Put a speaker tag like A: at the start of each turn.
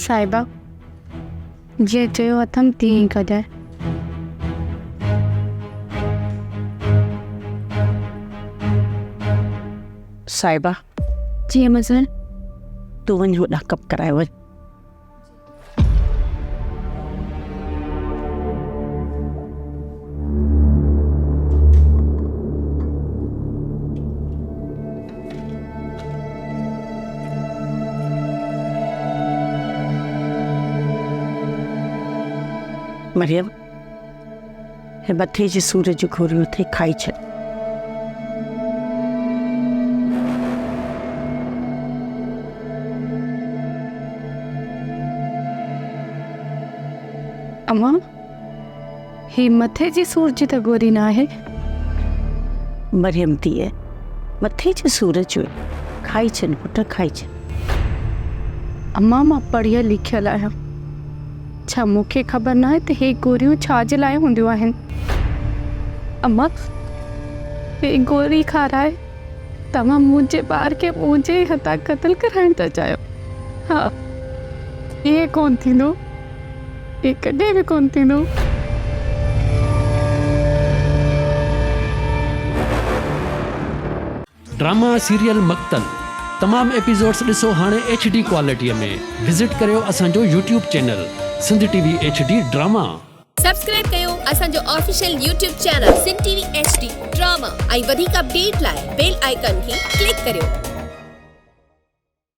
A: साहिबा जे चयो अथमि तीअं ई कजाए।
B: साहिबा
A: जी अम्मा सर।
B: तूं वञ होॾां कप कराए वञ। मरियम हे मथे जे सूर जी गोरियूं अथई खाई छॾ।
A: अम्मा ही मथे जी सूर जी त गोरी न आहे।
B: मरियम धीअ मथे जे सूर जो खाई छॾ पुट खाई छॾ।
A: अम्मा मां पढ़ियल लिखियल आहियां, छा मूंखे ख़बर न आहे त हे गोरियूं छा जे लाइ हूंदियूं आहिनि। अम्मा हे गोरी खाराए तव्हां मुंहिंजे ॿार खे मुंहिंजे ई हथां क़त्ल कराइण था चाहियो। हा इहे कोन थींदो, ये कॾहिं भी कोन थींदो।
C: ड्रामा सीरियल मक्तल तमाम एपिसोड्स ॾिसो हाणे HD क्वालिटीअ में। विज़िट करियो असांजो YouTube channel Sindh TV HD drama.
D: Subscribe कयो असांजो official YouTube channel Sindh TV HD drama ऐं वधीक अपडेट लाइ बेल आइकन खे क्लिक करियो।